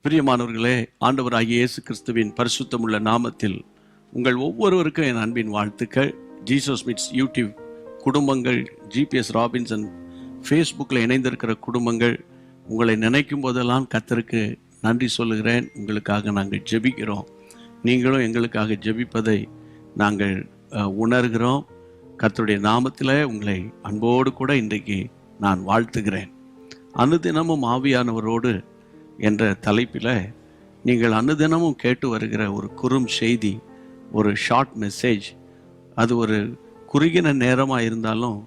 பிரியமானவர்களே, ஆண்டவராகிய இயேசு கிறிஸ்துவின் பரிசுத்தமுள்ள நாமத்தில் உங்கள் ஒவ்வொருவருக்கும் என் அன்பின் வாழ்த்துக்கள். ஜீசஸ் மீட்ஸ் யூடியூப் குடும்பங்கள், ஜிபிஎஸ் ராபின்சன் ஃபேஸ்புக்கில் இணைந்திருக்கிற குடும்பங்கள், உங்களை நினைக்கும் போதெல்லாம் கர்த்தருக்கு நன்றி சொல்லுகிறேன். உங்களுக்காக நாங்கள் ஜெபிக்கிறோம். நீங்களும் எங்களுக்காக ஜெபிப்பதை நாங்கள் உணர்கிறோம். கர்த்தருடைய நாமத்தில் உங்களை அன்போடு கூட இன்றைக்கு நான் வாழ்த்துகிறேன். அனுதினமும் ஆவியானவரோடு என்ற தலைப்பில் நீங்கள் அனுதினமும் கேட்டு வருகிற ஒரு குறும் செய்தி, ஒரு ஷார்ட் மெசேஜ், அது ஒரு குறுகின நேரமாக இருந்தாலும்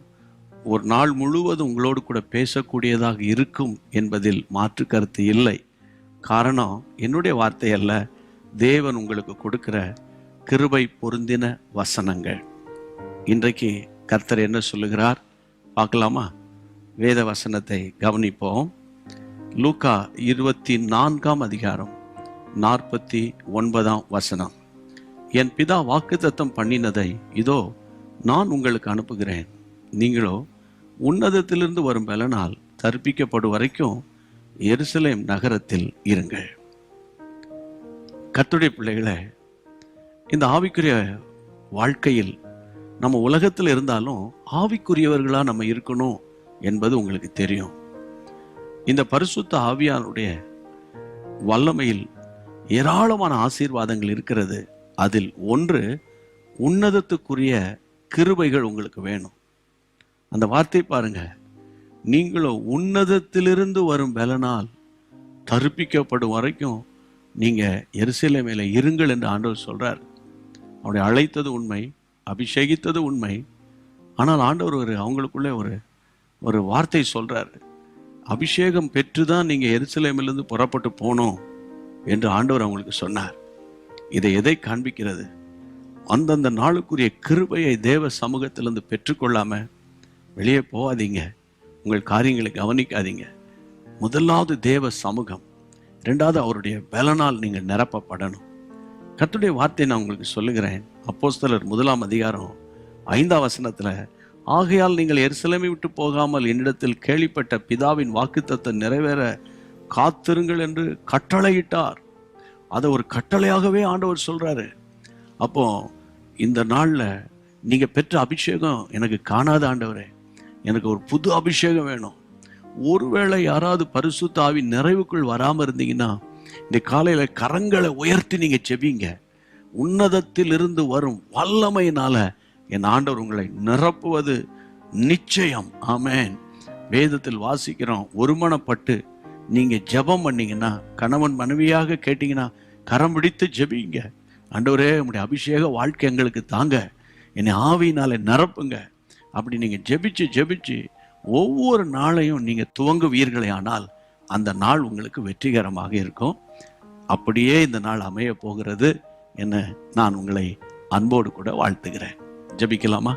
ஒரு நாள் முழுவதும் உங்களோடு கூட பேசக்கூடியதாக இருக்கும் என்பதில் மாற்று கருத்து இல்லை. காரணம் என்னுடைய வார்த்தை அல்ல, தேவன் உங்களுக்கு கொடுக்கிற கிருபை பொருந்தின வசனங்கள். இன்றைக்கு கர்த்தர் என்ன சொல்லுகிறார் பார்க்கலாமா? வேத வசனத்தை கவனிப்போம். லூக்கா 24 அதிகாரம் 49 வசனம். என் பிதா வாக்குத்தத்தம் பண்ணினதை இதோ நான் உங்களுக்கு அனுப்புகிறேன். நீங்களோ உன்னதத்திலிருந்து வரும் பலனால் தரிப்பிக்கப்படும் வரைக்கும் எருசலேம் நகரத்தில் இருங்கள். கர்த்தருடைய பிள்ளைகளை, இந்த ஆவிக்குரிய வாழ்க்கையில் நம்ம உலகத்தில் இருந்தாலும் ஆவிக்குரியவர்களாக நம்ம இருக்கணும் என்பது உங்களுக்கு தெரியும். இந்த பரிசுத்த ஆவியானுடைய வல்லமையில் ஏராளமான ஆசீர்வாதங்கள் இருக்கிறது. அதில் ஒன்று, உன்னதத்துக்குரிய கிருபைகள் உங்களுக்கு வேணும். அந்த வார்த்தை பாருங்க, நீங்களும் உன்னதத்திலிருந்து வரும் பலனால் தரிப்பிக்கப்படும் வரைக்கும் நீங்க எருசலேமிலே இருங்கள் என்று ஆண்டவர் சொல்றார். அவருடைய அழைத்தது உண்மை, அபிஷேகித்தது உண்மை. ஆனால் ஆண்டவர் அவங்களுக்குள்ளே ஒரு வார்த்தை சொல்றாரு. அபிஷேகம் பெற்றுதான் நீங்க எருசலேமிலிருந்து புறப்பட்டு போனோம் என்று ஆண்டவர் அவங்களுக்கு சொன்னார். இதை எதை காண்பிக்கிறது? அந்தந்த நாளுக்குரிய கிருபையை தேவ சமூகத்திலிருந்து பெற்றுக்கொள்ளாம வெளியே போகாதீங்க. உங்கள் காரியங்களை கவனிக்காதீங்க. முதலாவது தேவ சமூகம், இரண்டாவது அவருடைய பலனால் நீங்கள் நிரப்பப்படணும். கர்த்தருடைய வார்த்தை நான் உங்களுக்கு சொல்லுகிறேன். அப்போஸ்தலர் 1 அதிகாரம் 5 வசனத்துல, ஆகையால் நீங்கள் எருசலேமை விட்டு போகாமல் என்னிடத்தில் கேள்விப்பட்ட பிதாவின் வாக்குத்தத்தம் நிறைவேற காத்திருங்கள் என்று கட்டளையிட்டார். அதை ஒரு கட்டளையாகவே ஆண்டவர் சொல்றாரு. அப்போ இந்த நாள்ல நீங்க பெற்ற அபிஷேகம் எனக்கு காணாத ஆண்டவரே, எனக்கு ஒரு புது அபிஷேகம் வேணும். ஒருவேளை யாராவது பரிசுத்த ஆவியின் நிறைவுக்குள் வராம இருந்தீங்கன்னா இந்த காலையில கரங்களை உயர்த்தி நீங்க செபிங்க. உன்னதத்தில் இருந்து வரும் வல்லமையினால என் ஆண்டவர் உங்களை நிரப்புவது நிச்சயம். ஆமென். வேதத்தில் வாசிக்கிறோம், ஒருமனப்பட்டு நீங்க ஜெபம் பண்ணீங்கன்னா, கணவன் மனைவியாக கேட்டீங்கன்னா கரம் பிடித்து ஜெபிங்க. ஆண்டவரே, உங்களுடைய அபிஷேக வாழ்க்கை எங்களுக்கு தாங்க, என்னை ஆவியினால நிரப்புங்க. அப்படி நீங்க ஜெபிச்சு ஒவ்வொரு நாளையும் நீங்க துவங்குவீர்களே ஆனால் அந்த நாள் உங்களுக்கு வெற்றிகரமாக இருக்கும். அப்படியே இந்த நாள் அமைய போகிறது என நான் உங்களை அன்போடு கூட வாழ்த்துகிறேன். ஜெபிக்கலாமா?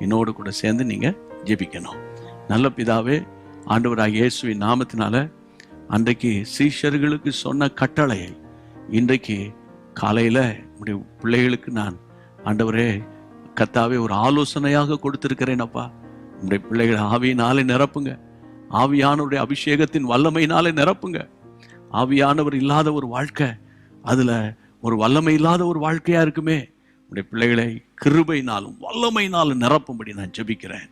என்னோடு கூட சேர்ந்து நீங்க ஜெபிக்கணும். நல்ல பிதாவே, ஆண்டவராகிய இயேசுவின் நாமத்தினால அன்றைக்கு சீஷர்களுக்கு சொன்ன கட்டளையை இன்றைக்கு காலையில உடைய பிள்ளைகளுக்கு நான் ஆண்டவரே கர்த்தாவே ஒரு ஆலோசனையாக கொடுத்திருக்கிறேன். அப்பா, உடைய பிள்ளைகளை ஆவியினாலே நிரப்புங்க. ஆவியானவருடைய அபிஷேகத்தின் வல்லமையினாலே நிரப்புங்க. ஆவியானவர் இல்லாத ஒரு வாழ்க்கை, அதுல ஒரு வல்லமை இல்லாத ஒரு வாழ்க்கையா இருக்குமே. உடைய பிள்ளைகளை கிருபையினாலும் வல்லமையினாலும் நிரப்பும்படி நான் ஜெபிக்கிறேன்.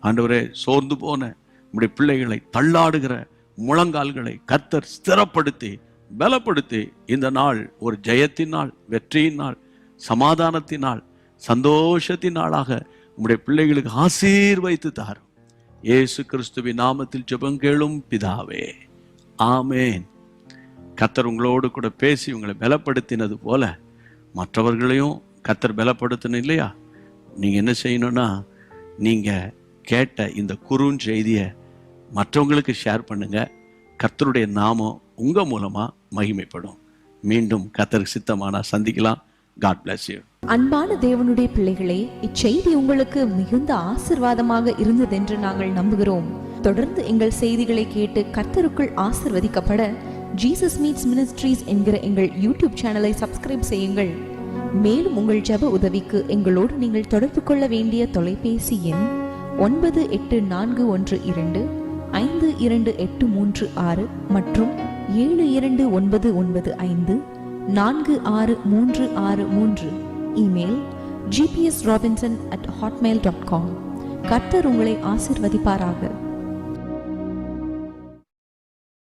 ஆண்டவரே, சோர்ந்து போன உடைய பிள்ளைகளை தள்ளாடுகிற முழங்கால்களை கர்த்தர் ஸ்திரப்படுத்தி பலப்படுத்தி இந்த நாள் ஒரு ஜெயத்தின் நாள், வெற்றியின் நாள், சமாதானத்தின் நாள், சந்தோஷத்தின் நாளாக உடைய பிள்ளைகளுக்கு ஆசீர்வதித்து தாரும். இயேசு கிறிஸ்துவின் நாமத்தில் ஜெபம் கேளும் பிதாவே, ஆமேன். கர்த்தர் உங்களோடு கூட பேசி உங்களை பலப்படுத்தினது போல மற்றவர்களையும் கர்த்தர் பலப்படுத்தணும் இல்லையா? நீங்க என்ன செய்யணும்னா, நீங்க கேட்ட இந்த குறுஞ்செய்தியை மற்றவங்களுக்கு ஷேர் பண்ணுங்க. கர்த்தருடைய நாமம் உங்க மூலமா மகிமைப்படும். மீண்டும் கர்த்தருக்கு சித்தமானா சந்திக்கலாம். God bless you. அன்பான தேவனுடைய பிள்ளைகளே, இச்செய்தி உங்களுக்கு மிகுந்த ஆசீர்வாதமாக இருந்ததென்று நாங்கள் நம்புகிறோம். தொடர்ந்து எங்கள் செய்திகளை கேட்டு கர்த்தருக்குள் ஆசீர்வதிக்கப்பட ஜீசஸ் மீட்ஸ் மினிஸ்ட்ரீஸ் என்கிற எங்கள் யூடியூப் சேனலை சப்ஸ்கிரைப் செய்யுங்கள். மேலும் உங்கள் ஜெப உதவிக்கு எங்களோடு நீங்கள் தொடர்பு கொள்ள வேண்டிய தொலைபேசி எண் 9841 5286 மற்றும் 7299546363. Email gpsrobinson@hotmail.com. கர்த்தர் உங்களை ஆசீர்வதிப்பாராக.